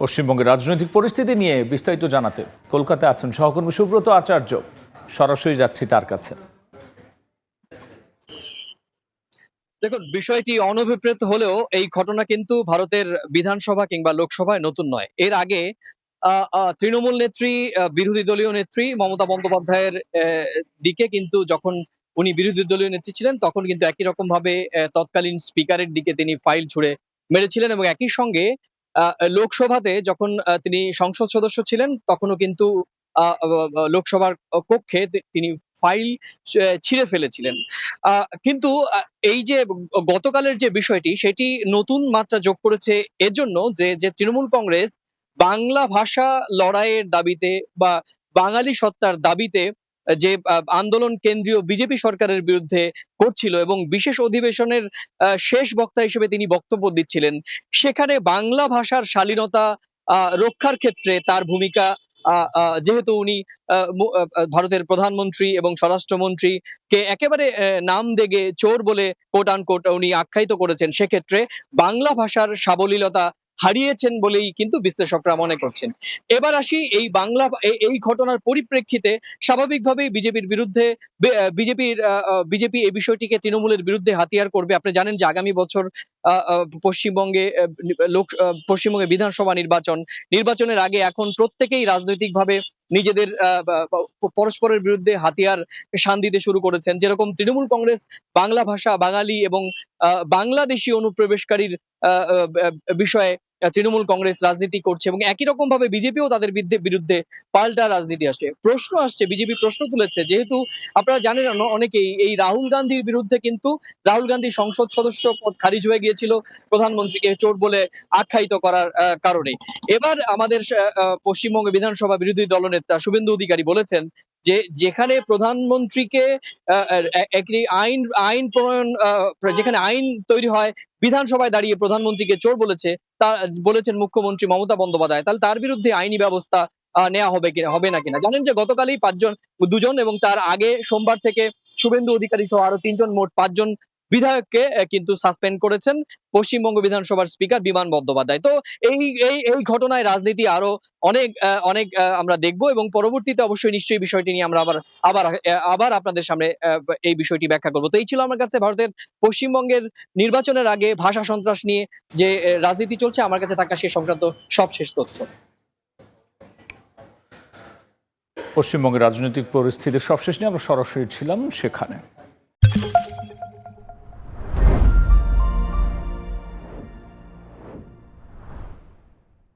পশ্চিমবঙ্গের রাজনৈতিক পরিস্থিতি নিয়ে বিস্তারিত জানাতে কলকাতায় আছেন সহকর্মী সুব্রত আচার্য। সরাসরি যাচ্ছি তার কাছে। দেখুন, বিষয়টি অনভিপ্রেত হলেও এই ঘটনা কিন্তু ভারতের বিধানসভা কিংবা লোকসভায় নতুন নয়। এর আগে তৃণমূল নেত্রী, বিরোধী দলীয় নেত্রী মমতা বন্দ্যোপাধ্যায়ের দিকে কিন্তু যখন উনি বিরোধী দলীয় নেত্রী ছিলেন, তখন কিন্তু একই রকম ভাবে তৎকালীন স্পিকারের দিকে তিনি ফাইল ছুঁড়ে মেরেছিলেন এবং একই সঙ্গে লোকসভাতে যখন তিনি সংসদ সদস্য ছিলেন, তখনও কিন্তু লোকসভার কক্ষে তিনি ফাইল ছিঁড়ে ফেলেছিলেন। কিন্তু এই যে গতকালের যে বিষয়টি, সেটি নতুন মাত্রা যোগ করেছে এজন্য যে তৃণমূল কংগ্রেস বাংলা ভাষা লড়াইয়ের দাবিতে বা বাঙালি সত্তার দাবিতে যে আন্দোলন কেন্দ্রীয় বিজেপি সরকারের বিরুদ্ধে করছিল এবং বিশেষ অধিবেশনের শেষ বক্তা হিসেবে তিনি বক্তব্য দিচ্ছিলেন, সেখানে বাংলা ভাষার শালীনতা রক্ষার ক্ষেত্রে তার ভূমিকা, যেহেতু উনি ভারতের প্রধানমন্ত্রী এবং স্বরাষ্ট্রমন্ত্রীকে একেবারে নাম দেগে চোর বলে কোট আনকোট উনি আখ্যায়িত করেছেন, সেক্ষেত্রে বাংলা ভাষার সাবলীলতা হারিয়েছেন বলেই কিন্তু বিশ্লেষকরা মনে করছেন। এবার আসি এই এই ঘটনার পরিপ্রেক্ষিতে স্বাভাবিকভাবেই বিজেপির বিরুদ্ধে বিজেপি এই বিষয়টিকে তৃণমূলের বিরুদ্ধে হাতিয়ার করবে। আপনি জানেন যে আগামী বছর পশ্চিমবঙ্গে পশ্চিমবঙ্গে বিধানসভা নির্বাচনের আগে এখন প্রত্যেকেই রাজনৈতিকভাবে নিজেদের পরস্পরের বিরুদ্ধে হাতিয়ার শান দিতে শুরু করেছেন। যেরকম তৃণমূল কংগ্রেস বাংলা ভাষা, বাঙালি এবং বাংলাদেশি অনুপ্রবেশকারীর বিষয়ে তৃণমূল কংগ্রেস রাজনীতি করছে এবং একই রকম ভাবে বিজেপিও তাদের বিরুদ্ধে পাল্টা রাজনীতি আসছে। প্রশ্ন আসছে, বিজেপি প্রশ্ন তুলেছে, যেহেতু আপনারা জানেন অনেকেই এই রাহুল গান্ধীর বিরুদ্ধে কিন্তু রাহুল গান্ধী সংসদ সদস্য পদ খারিজ হয়ে গিয়েছিল প্রধানমন্ত্রীকে চোর বলে আখ্যায়িত করার কারণে। এবার আমাদের পশ্চিমবঙ্গ বিধানসভা বিরোধী দলনেতা শুভেন্দু অধিকারী বলেছেন যে যেখানে প্রধানমন্ত্রীকে একটি আইন প্রণয়ন, যেখানে আইন তৈরি হয়, বিধানসভায় দাঁড়িয়ে প্রধানমন্ত্রীকে চোর বলেছেন মুখ্যমন্ত্রী মমতা বন্দ্যোপাধ্যায়, তাহলে তার বিরুদ্ধে আইনি ব্যবস্থা নেওয়া হবে না কিনা। জানেন যে গতকালই দুজন এবং তার আগে সোমবার থেকে শুভেন্দু অধিকারী সহ আরো মোট পাঁচজন বিধায়ককে কিন্তু সাসপেন্ড করেছেন পশ্চিমবঙ্গ বিধানসভার স্পিকার বিমান বন্দ্যোপাধ্যায়। তো এই এই এই ঘটনায় রাজনীতি আরো অনেক অনেক আমরা দেখবো এবং পরবর্তীতে অবশ্যই নিশ্চয়ই বিষয়টি নিয়ে আমরা আবার আপনাদের সামনে এই বিষয়টি ব্যাখ্যা করবো। তো এই ছিল আমার কাছে ভারতের পশ্চিমবঙ্গের নির্বাচনের আগে ভাষা সন্ত্রাস নিয়ে যে রাজনীতি চলছে, আমার কাছে থাকা সে সংক্রান্ত সবশেষ তথ্য। পশ্চিমবঙ্গের রাজনৈতিক পরিস্থিতির সবশেষ নিয়ে আমরা সরাসরি ছিলাম সেখানে।